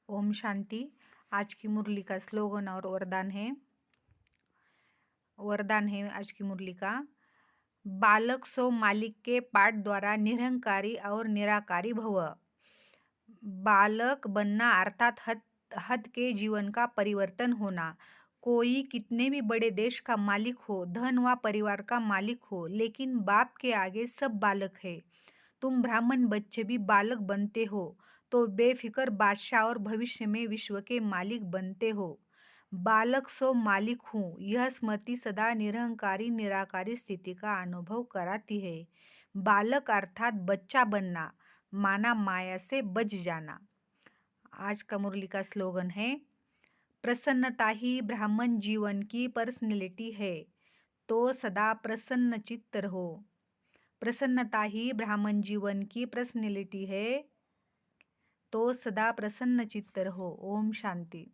ओम शांति। आज की मुरली का स्लोगन और वरदान है आज की मुरली का। बालक सो मालिक के पाठ द्वारा निरहंकारी और निराकारी भव। बालक बनना अर्थात हद के जीवन का परिवर्तन होना। कोई कितने भी बड़े देश का मालिक हो, धन व परिवार का मालिक हो, लेकिन बाप के आगे सब बालक है। तुम ब्राह्मण बच्चे भी बालक बनते हो तो बेफिक्र बादशाह और भविष्य में विश्व के मालिक बनते हो। बालक सो मालिक हूँ, यह स्मृति सदा निरहंकारी निराकारी स्थिति का अनुभव कराती है। बालक अर्थात बच्चा बनना, माना माया से बच जाना। आज का मुरली का स्लोगन है, प्रसन्नता ही ब्राह्मण जीवन की पर्सनैलिटी है, तो सदा प्रसन्न चित्त रहो। प्रसन्नता ही ब्राह्मण जीवन की पर्सनैलिटी है, तो सदा प्रसन्न चित्त रहो। ओम शांति।